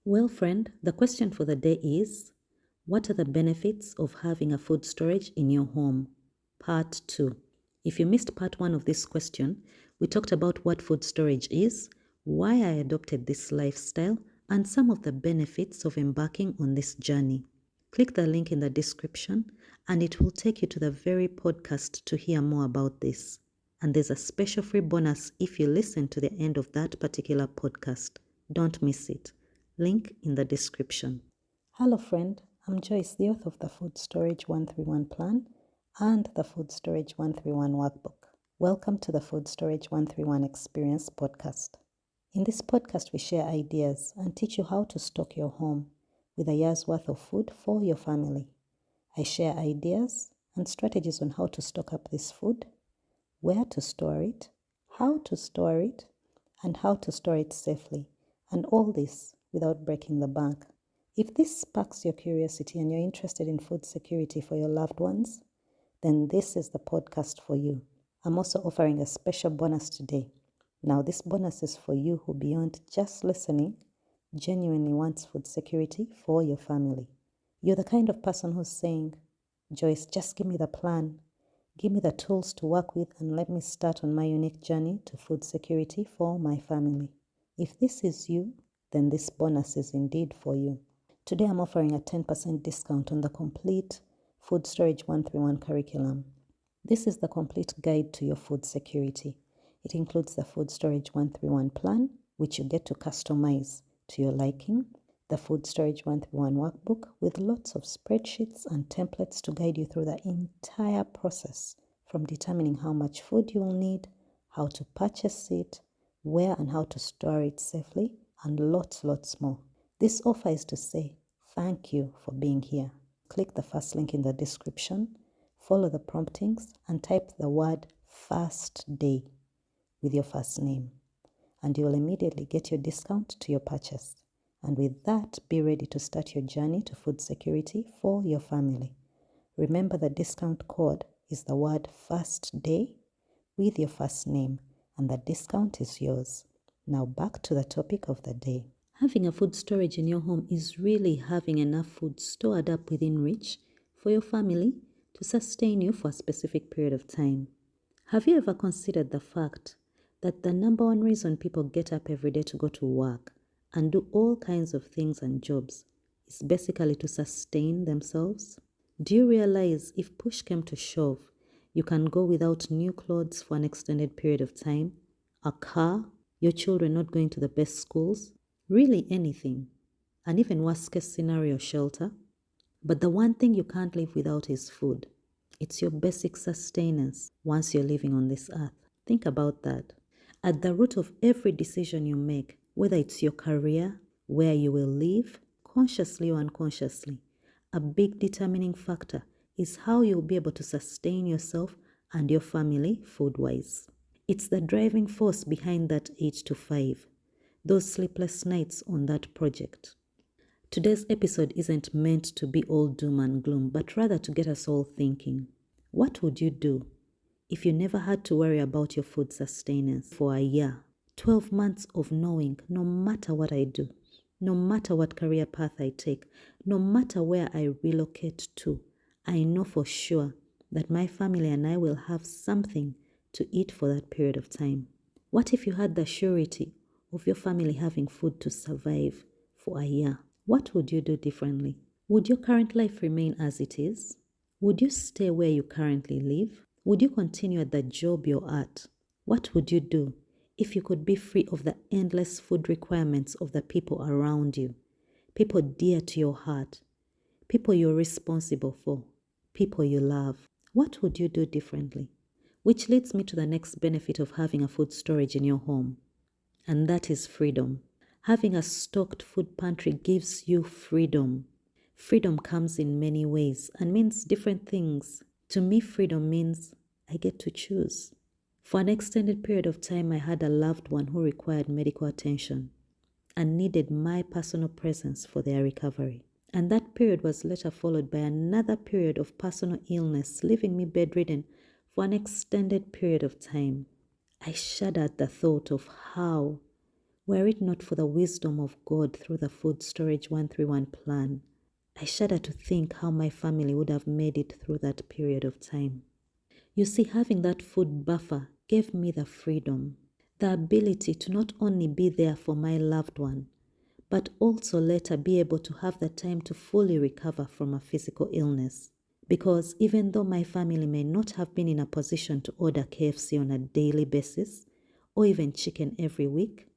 Well, friend, the question for the day is, what are the benefits of having a food storage in your home? Part 2. If you missed part 1 of this question, we talked about what food storage is, why I adopted this lifestyle, and some of the benefits of embarking on this journey. Click the link in the description and it will take you to the very podcast to hear more about this. And there's a special free bonus if you listen to the end of that particular podcast. Don't miss it. Link in the description. Hello, friend. I'm Joyce, the author of the Food Storage 131 Plan and the Food Storage 131 Workbook. Welcome to the Food Storage 131 Experience podcast. In this podcast, we share ideas and teach you how to stock your home with a year's worth of food for your family. I share ideas and strategies on how to stock up this food, where to store it, how to store it, and how to store it safely, and all this without breaking the bank. If this sparks your curiosity and you're interested in food security for your loved ones, then this is the podcast for you. I'm also offering a special bonus today. Now, this bonus is for you who, beyond just listening, genuinely wants food security for your family. You're the kind of person who's saying, Joyce, just give me the plan. Give me the tools to work with and let me start on my unique journey to food security for my family. If this is you, then this bonus is indeed for you. Today I'm offering a 10% discount on the complete Food Storage 131 curriculum. This is the complete guide to your food security. It includes the Food Storage 131 plan, which you get to customize to your liking, the Food Storage 131 workbook with lots of spreadsheets and templates to guide you through the entire process, from determining how much food you will need, how to purchase it, where and how to store it safely, and lots more. This offer is to say thank you for being here. Click the first link in the description, follow the promptings, and type the word first day with your first name, and you will immediately get your discount to your purchase. And with that, be ready to start your journey to food security for your family. Remember, the discount code is the word first day with your first name, and the discount is yours. Now back to the topic of the day. Having a food storage in your home is really having enough food stored up within reach for your family to sustain you for a specific period of time. Have you ever considered the fact that the number one reason people get up every day to go to work and do all kinds of things and jobs is basically to sustain themselves? Do you realize if push came to shove, you can go without new clothes for an extended period of time, a car, your children not going to the best schools, really anything, and even worst case scenario, shelter? But the one thing you can't live without is food. It's your basic sustenance once you're living on this earth. Think about that. At the root of every decision you make, whether it's your career, where you will live, consciously or unconsciously, a big determining factor is how you'll be able to sustain yourself and your family food-wise. It's the driving force behind that 8 to 5, those sleepless nights on that project. Today's episode isn't meant to be all doom and gloom, but rather to get us all thinking. What would you do if you never had to worry about your food sustenance for a year? 12 months of knowing no matter what I do, no matter what career path I take, no matter where I relocate to, I know for sure that my family and I will have something to eat for that period of time. What if you had the surety of your family having food to survive for a year? What would you do differently? Would your current life remain as it is? Would you stay where you currently live? Would you continue at the job you're at? What would you do if you could be free of the endless food requirements of the people around you, people dear to your heart, people you're responsible for, people you love? What would you do differently? Which leads me to the next benefit of having a food storage in your home, and that is freedom. Having a stocked food pantry gives you freedom. Freedom comes in many ways and means different things. To me, freedom means I get to choose. For an extended period of time, I had a loved one who required medical attention and needed my personal presence for their recovery. And that period was later followed by another period of personal illness, leaving me bedridden for an extended period of time. I shudder at the thought of how, Were it not for the wisdom of God through the Food Storage 131 plan, I shudder to think how my family would have made it through that period of time. You see, having that food buffer gave me the freedom, the ability to not only be there for my loved one, but also later be able to have the time to fully recover from a physical illness. Because even though my family may not have been in a position to order KFC on a daily basis, or even chicken every week,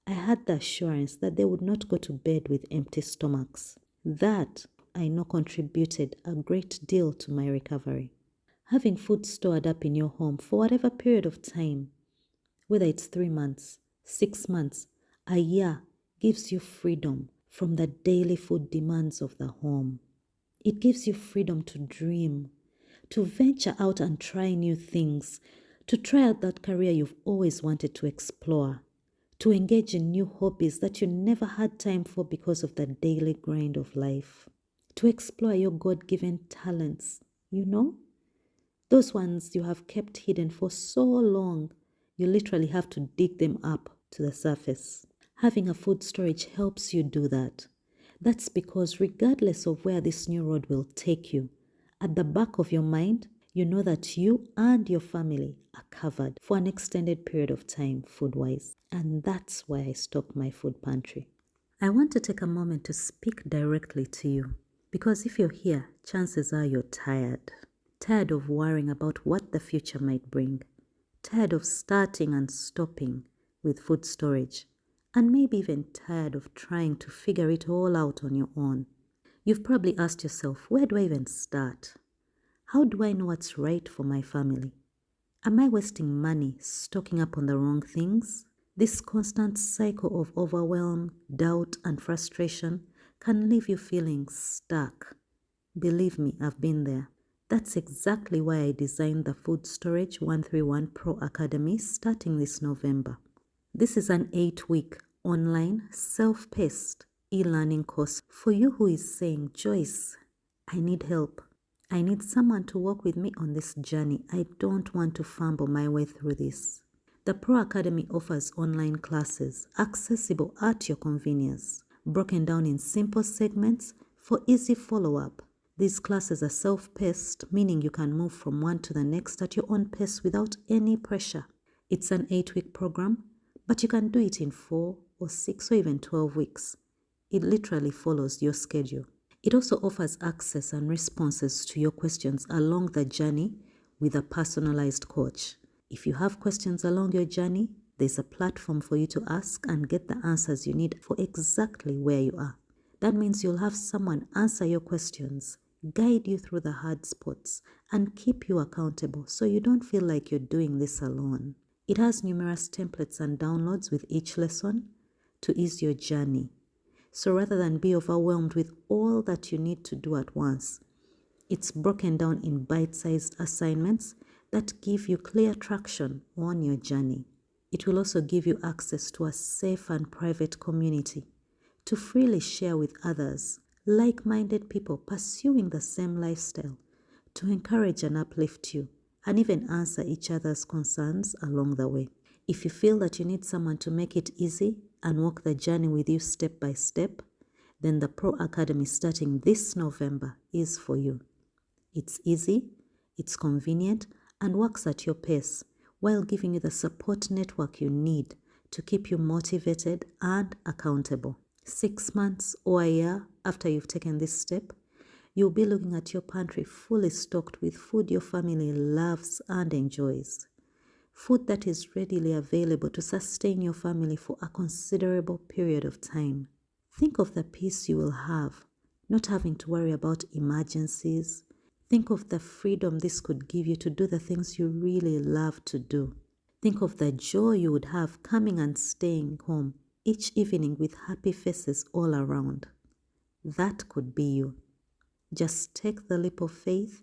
I had the assurance that they would not go to bed with empty stomachs. That, I know, contributed a great deal to my recovery. Having food stored up in your home for whatever period of time, whether it's 3 months, 6 months, a year, gives you freedom from the daily food demands of the home. It gives you freedom to dream, to venture out and try new things, to try out that career you've always wanted to explore, to engage in new hobbies that you never had time for because of the daily grind of life, to explore your God-given talents, those ones you have kept hidden for so long, you literally have to dig them up to the surface. Having a food storage helps you do that. That's because regardless of where this new road will take you, at the back of your mind, you know that you and your family are covered for an extended period of time food-wise. And that's why I stock my food pantry. I want to take a moment to speak directly to you, because if you're here, chances are you're tired. Tired of worrying about what the future might bring. Tired of starting and stopping with food storage. And maybe even tired of trying to figure it all out on your own. You've probably asked yourself, where do I even start? How do I know what's right for my family? Am I wasting money stocking up on the wrong things? This constant cycle of overwhelm, doubt, and frustration can leave you feeling stuck. Believe me, I've been there. That's exactly why I designed the Food Storage 131 Pro Academy starting this November. This is an 8-week online, self-paced e-learning course for you who is saying, Joyce, I need help. I need someone to walk with me on this journey. I don't want to fumble my way through this. The Pro Academy offers online classes accessible at your convenience, broken down in simple segments for easy follow-up. These classes are self-paced, meaning you can move from one to the next at your own pace without any pressure. It's an 8-week program, but you can do it in 4 or 6 or even 12 weeks. It literally follows your schedule. It also offers access and responses to your questions along the journey with a personalized coach. If you have questions along your journey, there's a platform for you to ask and get the answers you need for exactly where you are. That means you'll have someone answer your questions, guide you through the hard spots, and keep you accountable so you don't feel like you're doing this alone. It has numerous templates and downloads with each lesson to ease your journey. So rather than be overwhelmed with all that you need to do at once, it's broken down in bite-sized assignments that give you clear traction on your journey. It will also give you access to a safe and private community to freely share with others, like-minded people pursuing the same lifestyle, to encourage and uplift you, and even answer each other's concerns along the way. If you feel that you need someone to make it easy and walk the journey with you step by step, then the Pro Academy starting this November is for you. It's easy, it's convenient, and works at your pace while giving you the support network you need to keep you motivated and accountable. 6 months or a year after you've taken this step, you'll be looking at your pantry fully stocked with food your family loves and enjoys. Food that is readily available to sustain your family for a considerable period of time. Think of the peace you will have, not having to worry about emergencies. Think of the freedom this could give you to do the things you really love to do. Think of the joy you would have coming and staying home each evening with happy faces all around. That could be you. Just take the leap of faith,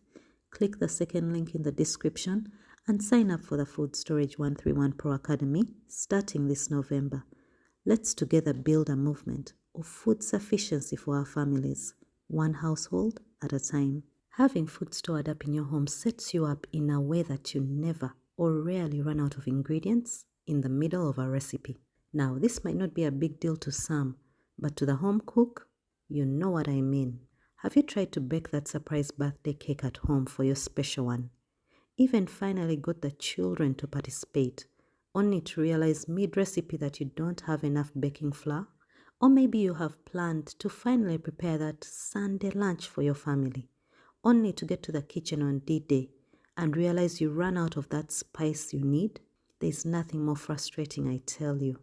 click the second link in the description, and sign up for the Food Storage 131 Pro Academy starting this November. Let's together build a movement of food sufficiency for our families, one household at a time. Having food stored up in your home sets you up in a way that you never or rarely run out of ingredients in the middle of a recipe. Now, this might not be a big deal to some, but to the home cook, you know what I mean. Have you tried to bake that surprise birthday cake at home for your special one? Even finally got the children to participate, only to realize mid-recipe that you don't have enough baking flour? Or maybe you have planned to finally prepare that Sunday lunch for your family, only to get to the kitchen on D-Day and realize you ran out of that spice you need? There's nothing more frustrating, I tell you.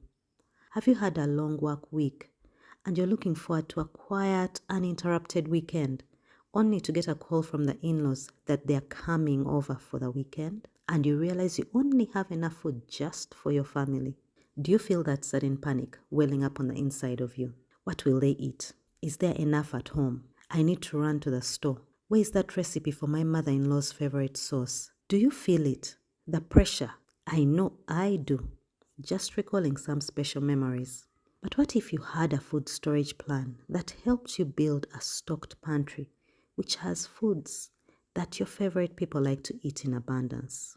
Have you had a long work week and you're looking forward to a quiet, uninterrupted weekend, only to get a call from the in-laws that they're coming over for the weekend, and you realize you only have enough food just for your family? Do you feel that sudden panic welling up on the inside of you? What will they eat? Is there enough at home? I need to run to the store. Where is that recipe for my mother-in-law's favorite sauce? Do you feel it? The pressure? I know I do. Just recalling some special memories. But what if you had a food storage plan that helped you build a stocked pantry which has foods that your favorite people like to eat in abundance?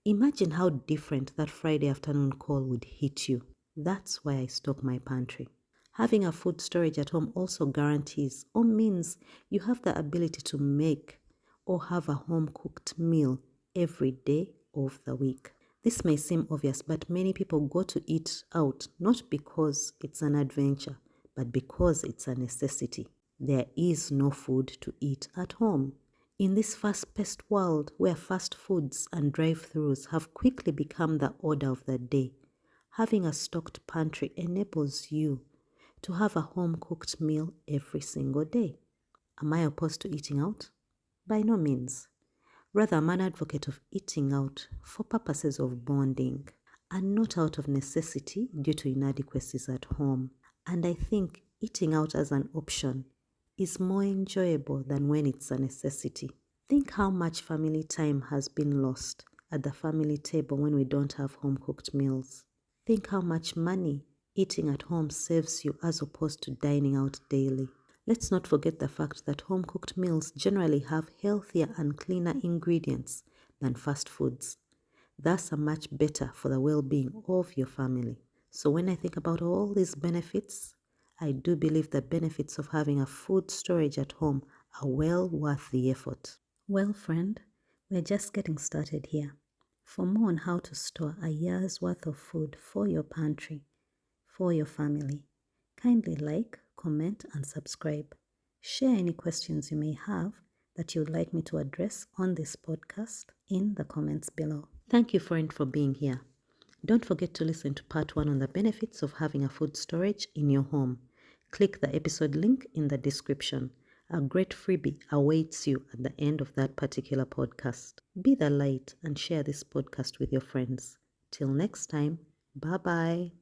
Imagine how different that Friday afternoon call would hit you. That's why I stock my pantry. Having a food storage at home also guarantees or means you have the ability to make or have a home cooked meal every day of the week. This may seem obvious, but many people go to eat out not because it's an adventure, but because it's a necessity. There is no food to eat at home. In this fast-paced world where fast foods and drive-thrus have quickly become the order of the day, having a stocked pantry enables you to have a home-cooked meal every single day. Am I opposed to eating out? By no means. Rather, I'm an advocate of eating out for purposes of bonding and not out of necessity due to inadequacies at home. And I think eating out as an option is more enjoyable than when it's a necessity. Think how much family time has been lost at the family table when we don't have home-cooked meals. Think how much money eating at home saves you as opposed to dining out daily. Let's not forget the fact that home-cooked meals generally have healthier and cleaner ingredients than fast foods. Thus are much better for the well-being of your family. So when I think about all these benefits, I do believe the benefits of having a food storage at home are well worth the effort. Well, friend, we're just getting started here. For more on how to store a year's worth of food for your pantry, for your family, kindly like, comment, and subscribe. Share any questions you may have that you would like me to address on this podcast in the comments below. Thank you, friend, for being here. Don't forget to listen to part 1 on the benefits of having a food storage in your home. Click the episode link in the description. A great freebie awaits you at the end of that particular podcast. Be the light and share this podcast with your friends. Till next time, bye-bye.